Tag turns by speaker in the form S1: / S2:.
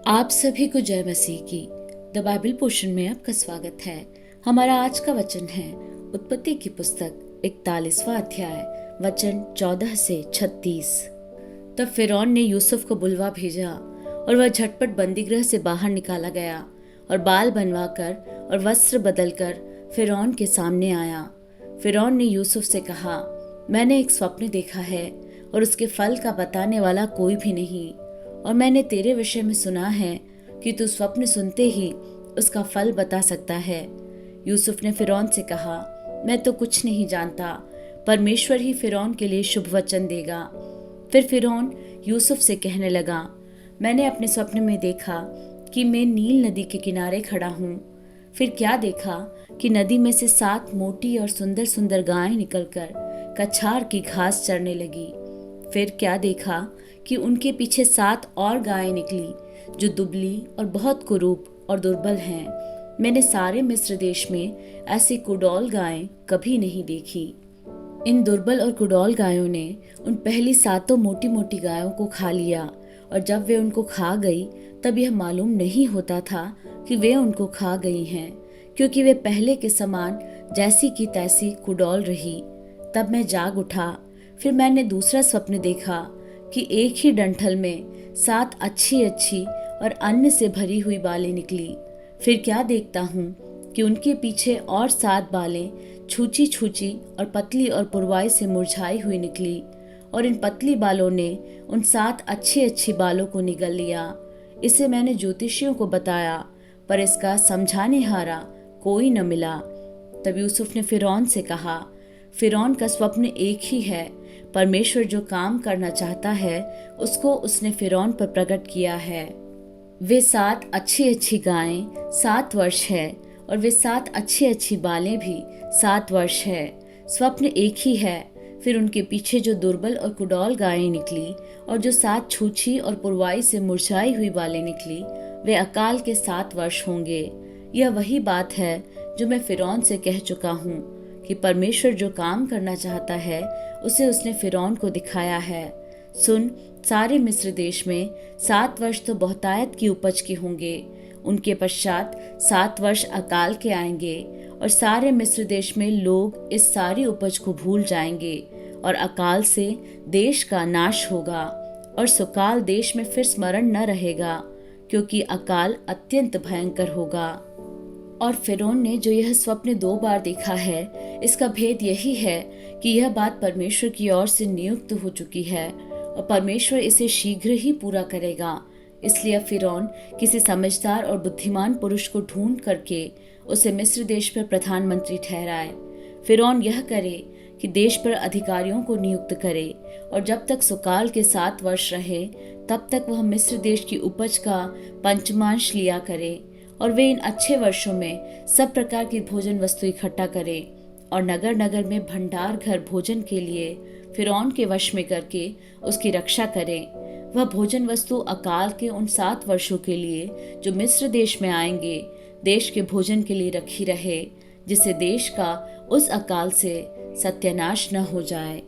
S1: आप सभी को जय मसीह की। द बाइबल पोर्शन में आपका स्वागत है। हमारा आज का वचन है उत्पत्ति की पुस्तक 41वां अध्याय वचन 14 से 36। तब फिरौन ने यूसुफ को बुलवा भेजा और वह झटपट बंदीगृह से बाहर निकाला गया और बाल बनवाकर और वस्त्र बदलकर फिरौन के सामने आया। फिरौन ने यूसुफ से कहा, मैंने एक स्वप्न देखा है और उसके फल का बताने वाला कोई भी नहीं, और मैंने तेरे विषय में सुना है कि तू स्वप्न सुनते ही उसका फल बता सकता है। यूसुफ ने फिरौन से कहा, मैं तो कुछ नहीं जानता, परमेश्वर ही फिरौन के लिए शुभ वचन देगा। फिर फिरौन यूसुफ से कहने लगा, मैंने अपने स्वप्न में देखा कि मैं नील नदी के किनारे खड़ा हूँ। फिर क्या देखा कि नदी में से 7 मोटी और सुंदर सुंदर गायें निकलकर कछार की घास चरने लगी। फिर क्या देखा कि उनके पीछे 7 और गायें निकली जो दुबली और बहुत कुरूप और दुर्बल हैं। मैंने सारे मिस्र देश में ऐसी कुडौल गायें कभी नहीं देखी। इन दुर्बल और कुडौल गायों ने उन पहली 7 मोटी मोटी गायों को खा लिया, और जब वे उनको खा गई तब यह मालूम नहीं होता था कि वे उनको खा गई हैं, क्योंकि वे पहले के समान जैसी की तैसी कुडौल रही। तब मैं जाग उठा। फिर मैंने दूसरा स्वप्न देखा कि एक ही डंठल में 7 अच्छी अच्छी और अन्न से भरी हुई बालें निकली। फिर क्या देखता हूँ कि उनके पीछे और 7 बालें छूची छूची और पतली और पुरवाई से मुरझाई हुई निकली, और इन पतली बालों ने उन 7 अच्छी अच्छी बालों को निगल लिया। इसे मैंने ज्योतिषियों को बताया, पर इसका समझाने हारा कोई न मिला। तब यूसुफ ने फिरौन से कहा, फिरौन का स्वप्न एक ही है। परमेश्वर जो काम करना चाहता है उसको उसने फिरौन पर प्रकट किया है। वे 7 अच्छी अच्छी गायें 7 वर्ष है, और वे 7 अच्छी अच्छी बालें भी 7 वर्ष है। स्वप्न एक ही है। फिर उनके पीछे जो दुर्बल और कुडौल गायें निकली और जो 7 छूछी और पुरवाई से मुरझाई हुई बालें निकली, वे अकाल के 7 वर्ष होंगे। यह वही बात है जो मैं फिरौन से कह चुका हूँ कि परमेश्वर जो काम करना चाहता है उसे उसने फिरौन को दिखाया है। सुन, सारे मिस्र देश में 7 वर्ष तो बहुतायत की उपज के होंगे। उनके पश्चात 7 वर्ष अकाल के आएंगे, और सारे मिस्र देश में लोग इस सारी उपज को भूल जाएंगे, और अकाल से देश का नाश होगा, और सुकाल देश में फिर स्मरण न रहेगा, क्योंकि अकाल अत्यंत भयंकर होगा। और फिरौन ने जो यह स्वप्न 2 बार देखा है, इसका भेद यही है कि यह बात परमेश्वर की ओर से नियुक्त हो चुकी है, और परमेश्वर इसे शीघ्र ही पूरा करेगा। इसलिए फिरौन किसी समझदार और बुद्धिमान पुरुष को ढूंढ करके उसे मिस्र देश पर प्रधानमंत्री ठहराए। फिरौन यह करे कि देश पर अधिकारियों को नियुक्त करे, और जब तक सुकाल के 7 वर्ष रहे तब तक वह मिस्र देश की उपज का पंचमांश लिया करे, और वे इन अच्छे वर्षों में सब प्रकार की भोजन वस्तु इकट्ठा करें, और नगर नगर में भंडार घर भोजन के लिए फिरौन के वश में करके उसकी रक्षा करें। वह भोजन वस्तु अकाल के उन 7 वर्षों के लिए जो मिस्र देश में आएंगे, देश के भोजन के लिए रखी रहे, जिससे देश का उस अकाल से सत्यानाश न हो जाए।